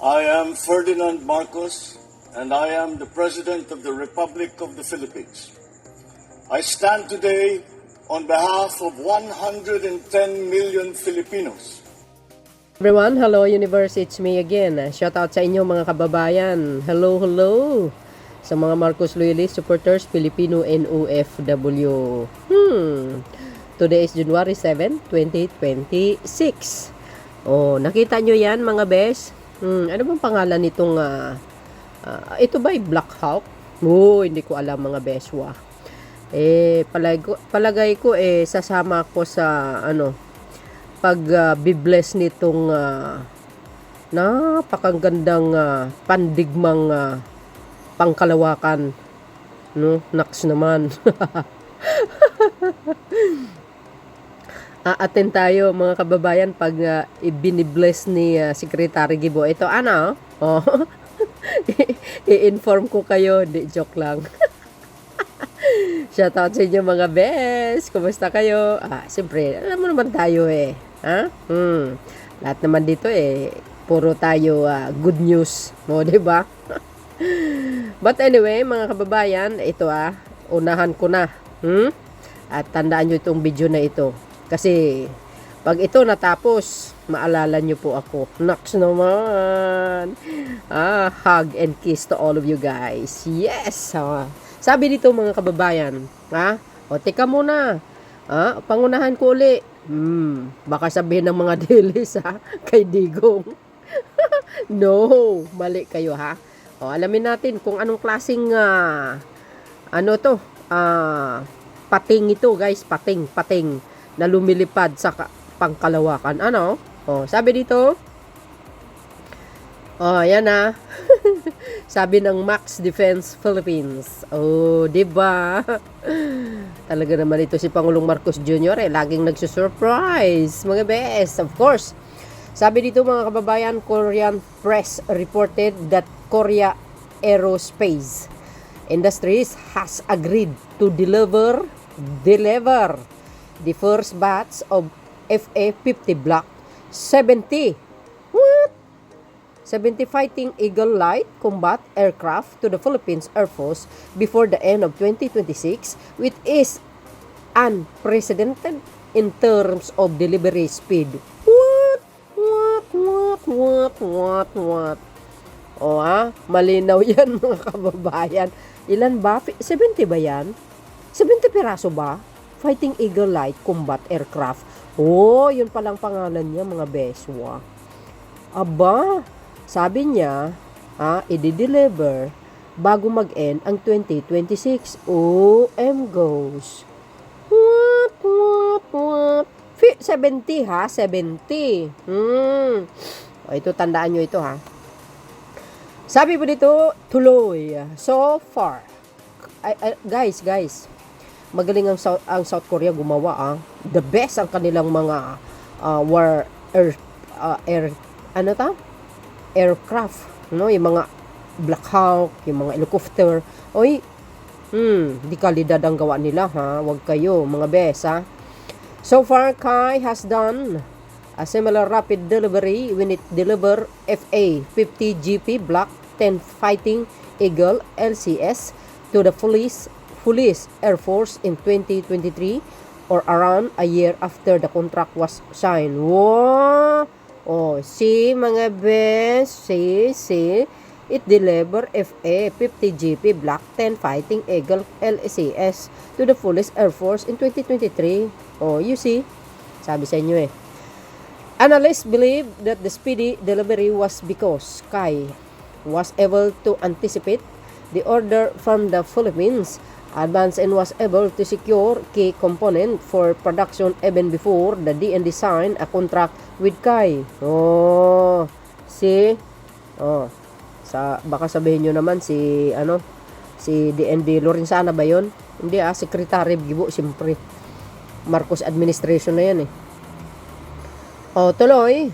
I am Ferdinand Marcos, and I am the President of the Republic of the Philippines. I stand today on behalf of 110 million Filipinos. Everyone, hello universe, it's me again. Shout out sa inyo mga kababayan. Hello, hello. Sa mga Marcos Loyalist supporters, Filipino and OFW. Today is January 7, 2026. Oh, nakita nyo yan mga bes? Ano bang pangalan nitong ito ba ay Black Hawk? Oh, hindi ko alam mga beswa. Palagay ko sasama ko sa pag-bibless nitong napakagandang pandigmang pangkalawakan, no? Naks naman. Aaten tayo mga kababayan pag ibinibless ni Secretary Gibo. Ito oh. I-inform ko kayo, di joke lang. Shout out sa inyo mga best. Kumusta kayo? Siyempre, alam mo naman tayo lahat naman dito puro tayo good news. Mo, di ba? But anyway, mga kababayan, ito unahan ko na. At tandaan nyo itong video na ito. Kasi, pag ito natapos, maalala nyo po ako. Naks naman. Hug and kiss to all of you guys. Yes! Sabi dito mga kababayan, teka muna. Pangunahan ko uli. Baka sabihin ng mga dilis, kay Digong. No, mali kayo, alamin natin kung anong klaseng, pating ito, guys. Pating. Na lumilipad sa pangkalawakan. Sabi dito, yan sabi ng Max Defense Philippines. Diba? Talaga naman ito si Pangulong Marcos Jr. Laging nagsusurprise. Mga best, of course. Sabi dito mga kababayan, Korean press reported that Korea Aerospace Industries has agreed to deliver the first batch of FA-50 Block 70. What? 70 Fighting Eagle light combat aircraft to the Philippines Air Force before the end of 2026, which is unprecedented in terms of delivery speed. What? Malinaw yan mga kababayan. Ilan ba? 70 ba yan? 70 piraso ba? Fighting Eagle light combat aircraft. Yun palang pangalan niya mga beswa. Aba, sabi niya, i-deliver bago mag-end ang 2026. OM goes. What? 70 70. Ito, tandaan nyo ito Sabi po dito, tuloy. So far. Guys. Magaling ang South Korea gumawa The best ang kanilang mga aircraft, no? Yung mga Black Hawk, yung mga helicopter. Di kalidad ang gawa nila Wag kayo mga best So far, Kai has done a similar rapid delivery when it delivered FA-50 GP Block 10 Fighting Eagle LCS to the Police Air Force in 2023 or around a year after the contract was signed. Wow! See mga best, see, it delivered FA-50 GP Block 10 Fighting Eagle LCS to the Police Air Force in 2023. You see? Sabi sa inyo Analysts believe that the speedy delivery was because Kai was able to anticipate the order from the Philippines advance and was able to secure key component for production even before the DND signed a contract with Kai. See? Baka sabihin nyo naman si DND Lorenzana ba yun? Hindi Secretary Gibo, siyempre. Marcos administration na yan tuloy.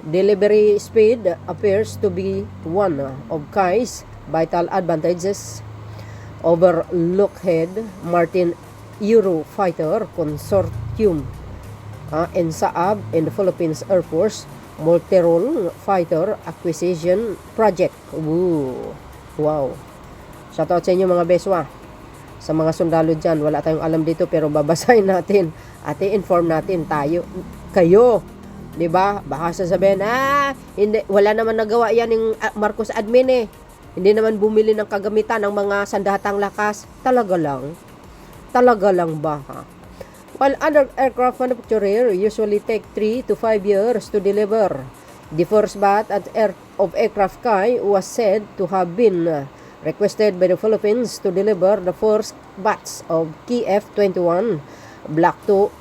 Delivery speed appears to be one of Kai's vital advantages over Lockheed Martin Eurofighter Consortium and Saab and the Philippines Air Force multi-role fighter acquisition project. Ooh, wow. Shoutout sa inyo mga beswa. Sa mga sundalo dyan, wala tayong alam dito pero babasahin natin at i-inform natin kayo. 'Di ba? Baka sasabihin, hindi, wala naman nagawa yan ng Marcos admin eh. Hindi naman bumili ng kagamitan ng mga sandatang lakas. Talaga lang ba ha? While other aircraft manufacturer usually take 3 to 5 years to deliver, the first batch of aircraft Kai was said to have been requested by the Philippines to deliver the first batch of KF-21 Block 2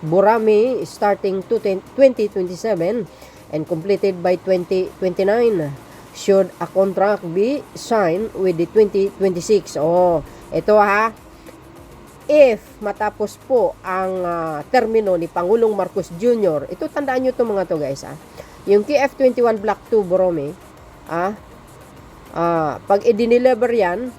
Burami starting 2027 and completed by 2029 should a contract be signed with the 2026. Ito ha, if matapos po ang termino ni Pangulong Marcos Jr., ito tandaan nyo itong mga to guys yung KF-21 Block 2 Burami pag i-deliver yan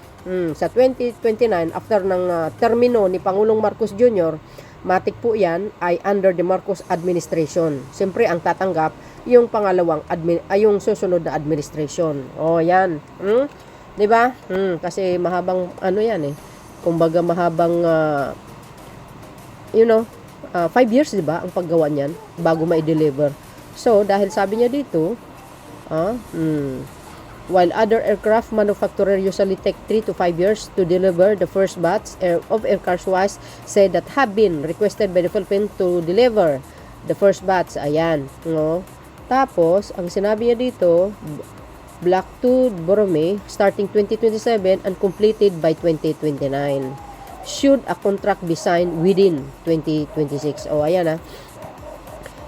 sa 2029 after ng termino ni Pangulong Marcos Jr., matik po yan ay under the Marcos administration. Siyempre ang tatanggap yung pangalawang yung susunod na administration. Yan. 'Di ba? Kasi mahabang yan eh. Kumbaga mahabang 5 years 'di ba ang paggawa niyan bago ma-deliver. So dahil sabi niya dito, while other aircraft manufacturer usually take 3 to 5 years to deliver, the first batch of aircraft was said that have been requested by the Philippines to deliver the first batch. Ayan. Tapos, ang sinabi niya dito, Block 2 Burami starting 2027 and completed by 2029. Should a contract be signed within 2026? Ayan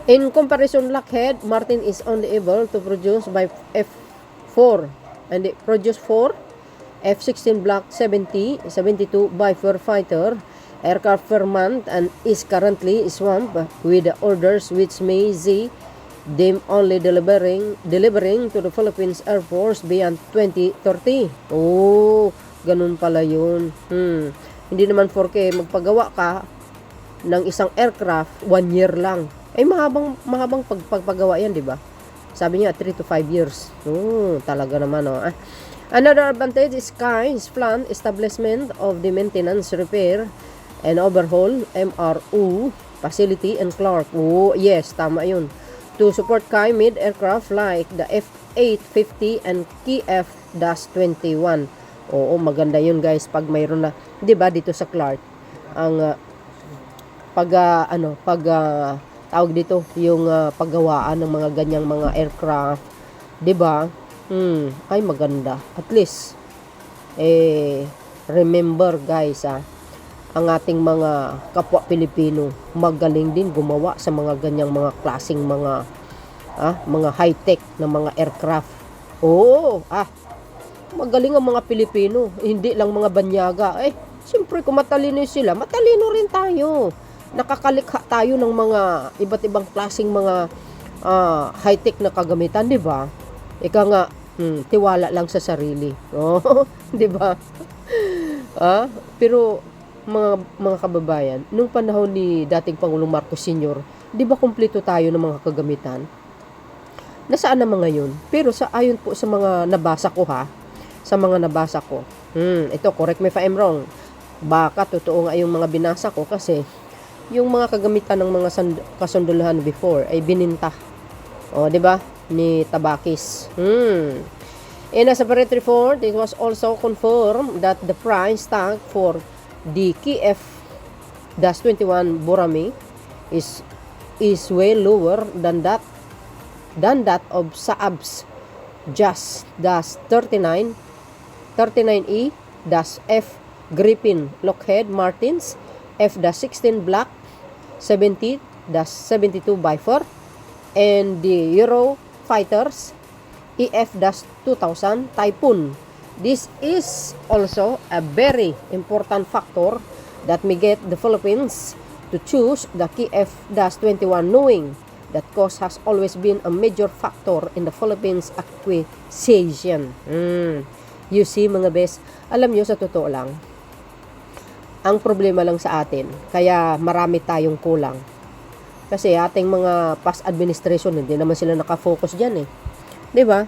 In comparison, Lockheed Martin is only able to produce by F4 and it produced 4 F-16 Block 72 Viper fighter aircraft per month and is currently swamped with the orders which may see them only delivering to the Philippines Air Force beyond 2030. Ganun pala yun. Hindi naman 4K magpagawa ka ng isang aircraft 1 year lang. Mahabang pagpagawa yan, di ba? Sabi niya 3 to 5 years. Talaga naman Another advantage is Sky's planned establishment of the maintenance, repair, and overhaul MRO facility in Clark. Yes, tama yun. To support Sky mid aircraft like the F-850 and KF-21. Maganda yun guys pag mayroon na, 'di ba, dito sa Clark ang tawag dito yung paggawaan ng mga ganyang mga aircraft, 'di ba? Ay maganda. At least remember guys ang ating mga kapwa Pilipino magaling din gumawa sa mga ganyang mga klaseng mga high-tech na mga aircraft. Magaling ang mga Pilipino, hindi lang mga banyaga. Siyempre kung matalino sila, matalino rin tayo. Nakakalikha tayo ng mga iba't ibang klaseng mga high-tech na kagamitan, di ba? Ika nga, tiwala lang sa sarili. Di ba? Pero mga kababayan, nung panahon ni dating Pangulong Marcos Sr., di ba kumpleto tayo ng mga kagamitan? Nasaan naman ngayon? Pero ayon po sa mga nabasa ko ito, correct me if I'm wrong. Baka totoo nga yung mga binasa ko kasi yung mga kagamitan ng mga kasunduluhan before ay bininta. Di ba? Ni Tabakis. In a separate report, it was also confirmed that the price tag for the KF-21 Burami is way lower than that of Saab's JAS-39E-F Gripen, Lockheed Martin's F-16 Block 70-72 Viper, and the Eurofighters EF-2000 Typhoon. This is also a very important factor that may get the Philippines to choose the KF-21, knowing that cost has always been a major factor in the Philippines acquisition. You see mga bes, alam nyo sa totoo lang, ang problema lang sa atin, kaya marami tayong kulang. Kasi ating mga past administration, hindi naman sila nakafocus dyan eh. 'Di ba?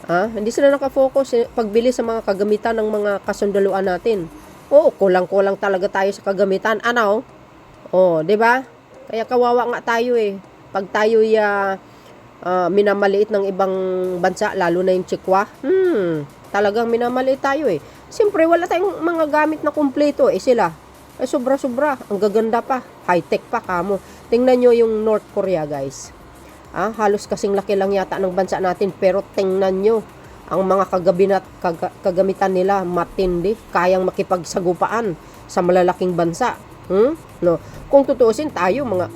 Hindi sila nakafocus pagbili sa mga kagamitan ng mga kasundaluan natin. Oo, kulang-kulang talaga tayo sa kagamitan. Ano? Oh, 'di ba? Kaya kawawa nga tayo eh. Pag tayo minamaliit ng ibang bansa, lalo na yung Chikwa, talagang minamaliit tayo eh. Siyempre, wala tayong mga gamit na kumpleto eh. Sila, sobra-sobra. Ang gaganda pa. High-tech pa, kamo. Tingnan nyo yung North Korea, guys. Halos kasing laki lang yata ng bansa natin, pero tingnan nyo, ang mga kagamitan nila matindi, kayang makipagsagupaan sa malalaking bansa. No. Kung tutuusin tayo, mga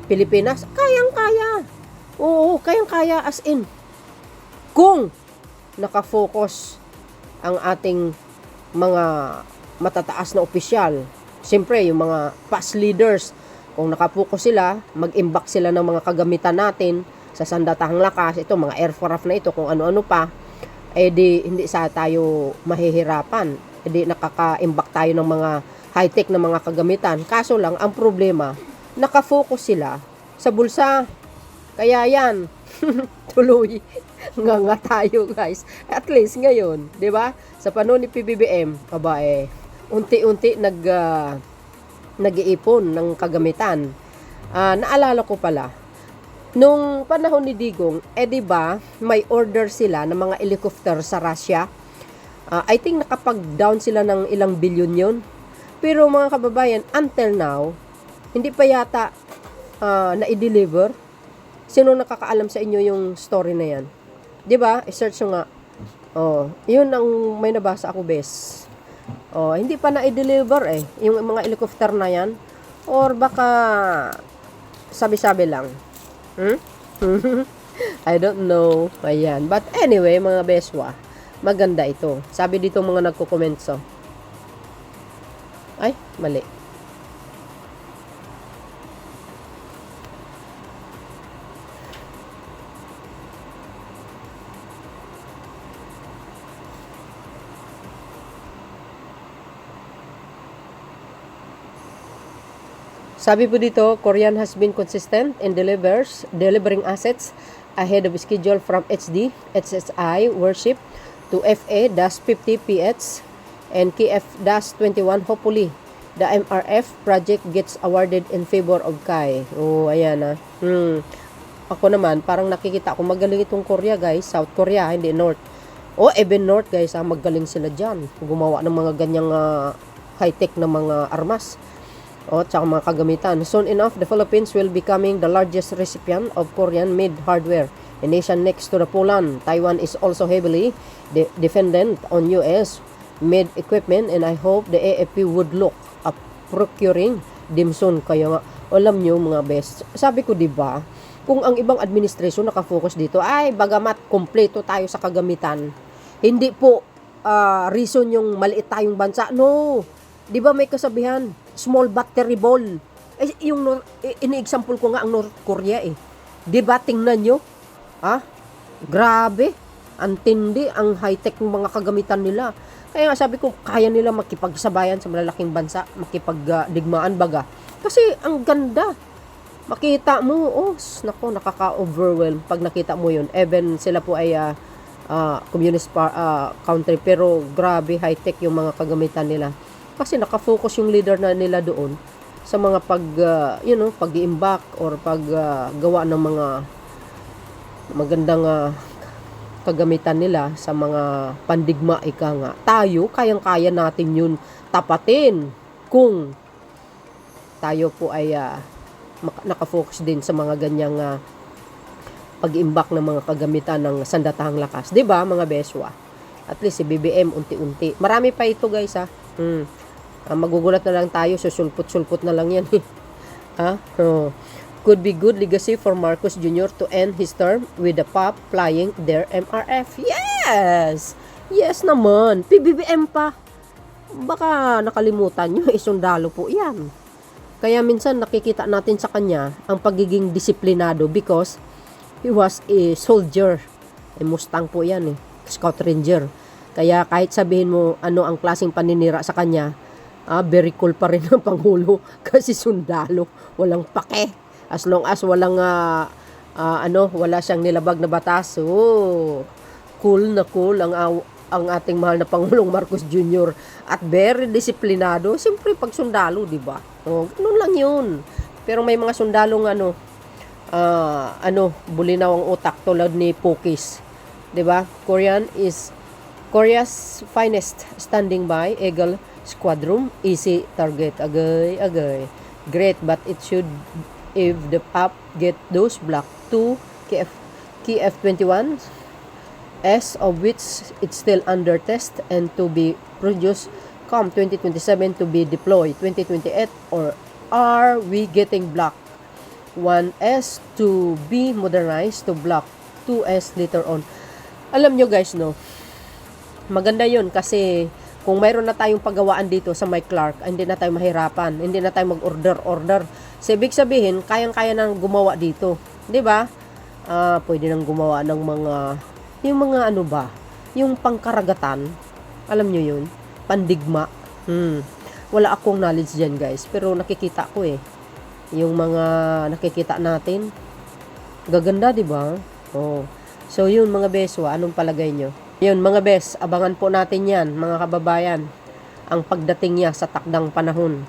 Pilipinas, kayang-kaya. Oo, kayang-kaya as in. Kung nakafocus ang ating mga matataas na opisyal, siyempre yung mga past leaders, kung nakapokus sila, mag-imbak sila ng mga kagamitan natin sa sandatahang lakas, ito mga aircraft na ito, kung ano-ano pa, hindi sa tayo mahihirapan. Nakaka-imbak tayo ng mga high-tech na mga kagamitan. Kaso lang, ang problema, nakafocus sila sa bulsa. Kaya yan, tuloy nga tayo guys. At least ngayon, 'di ba? Sa panahon ni PBBM, unti-unti nag-iipon ng kagamitan. Naalala ko pala, nung panahon ni Digong, 'di ba, may order sila ng mga helicopter sa Russia. I think nakapag-down sila ng ilang bilyon yun. Pero mga kababayan, until now, hindi pa yata na-i-deliver. Sino nakakaalam sa inyo yung story na yan? 'Di ba? I-search nyo nga. Yun ang may nabasa ako, bes. Hindi pa na-i-deliver eh. Yung mga helicopter na yan. Or baka sabi-sabi lang. I don't know. Ayan. But anyway, mga beswa, maganda ito. Sabi dito mga nagko-comment so. Ay, mali. Sabi po dito, Korean has been consistent in delivering assets ahead of schedule from HD, HSI worship to FA-50PH and KF-21. Hopefully, the MRF project gets awarded in favor of Kai. Ayan Ako naman, parang nakikita ko magaling itong Korea guys, South Korea, hindi North. Even North guys, magaling sila dyan. Gumawa ng mga ganyang high-tech na mga armas. Tsaka mga kagamitan. Soon enough, the Philippines will becoming the largest recipient of Korean-made hardware. A nation next to the Poland. Taiwan is also heavily dependent on US-made equipment, and I hope the AFP would look at procuring them soon. Kaya nga, alam nyo mga best, sabi ko diba, kung ang ibang administrasyon nakafocus dito, bagamat kompleto tayo sa kagamitan, hindi po reason yung maliit tayong bansa. No! Diba may kasabihan, small but terrible. Yung ini-example ko nga ang North Korea eh. Diba tingnan nyo? Grabe. Ang tindi, ang high-tech ng mga kagamitan nila. Kaya nga sabi ko, kaya nila makipagsabayan sa malalaking bansa, makipagdigmaan baga. Kasi ang ganda. Makita mo, nakaka-overwhelm pag nakita mo yun. Even sila po ay communist country, pero grabe high-tech yung mga kagamitan nila. Kasi nakafocus yung leader na nila doon sa mga pag-iimbak or paggawa ng mga magandang kagamitan nila sa mga pandigma, ika nga. Tayo, kayang-kaya natin yun tapatin kung tayo po ay nakafocus din sa mga ganyang pag-iimbak ng mga kagamitan ng sandatahang lakas. 'Di ba mga beswa? At least si BBM unti-unti. Marami pa ito guys magugulat na lang tayo, susulput-sulput na lang yan Could be good legacy for Marcos Jr. to end his term with the POP flying their MRF. Yes naman. PBBM pa. Baka nakalimutan nyo, sundalo po yan. Kaya minsan nakikita natin sa kanya ang pagiging disiplinado because he was a soldier. Mustang po yan Scout Ranger. Kaya kahit sabihin mo ano ang klaseng paninira sa kanya, very cool pa rin ang Pangulo kasi sundalo, walang pake. As long as walang wala siyang nilabag na batas. So, cool na cool ang ating mahal na Pangulong Marcos Jr. at very disiplinado. Siyempre pag sundalo, 'di ba? Oh, ganun lang 'yun. Pero may mga sundalong bulinaw ang utak tulad ni Pokis. 'Di ba? Korea's finest standing by Eagle Squadron, easy target, agay. Great, but it should if the app get those Block 2 KF-21 S of which it's still under test and to be produced come 2027 to be deployed 2028, or are we getting Block 1S to be modernized to Block 2S later on? Alam nyo guys, no, maganda yun kasi kung mayroon na tayong paggawaan dito sa Mike Clark, hindi na tayo mahirapan, hindi na tayo mag-order. So, ibig sabihin, kayang-kaya nang gumawa dito. 'Di ba? Pwede nang gumawa ng yung mga yung pangkaragatan. Alam nyo yun? Pandigma. Wala akong knowledge dyan guys, pero nakikita ko yung mga nakikita natin. Gaganda, 'di ba? Oh. So, yun mga beso, anong palagay nyo? Yun mga bes, abangan po natin yan mga kababayan, ang pagdating niya sa takdang panahon.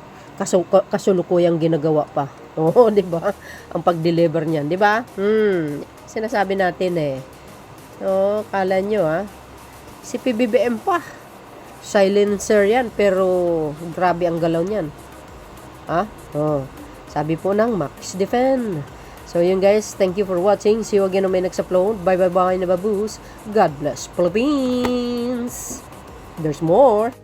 Kasulukuyang ginagawa pa. Oo, di ba? Ang pag-deliver niyan, di ba? Sinasabi natin kala nyo si PBBM pa. Silencer yan, pero grabe ang galaw niyan. Sabi po ng Max Defend. So yun guys, thank you for watching. See you again on my next upload. Bye bye bye na baboos. God bless Philippines. There's more.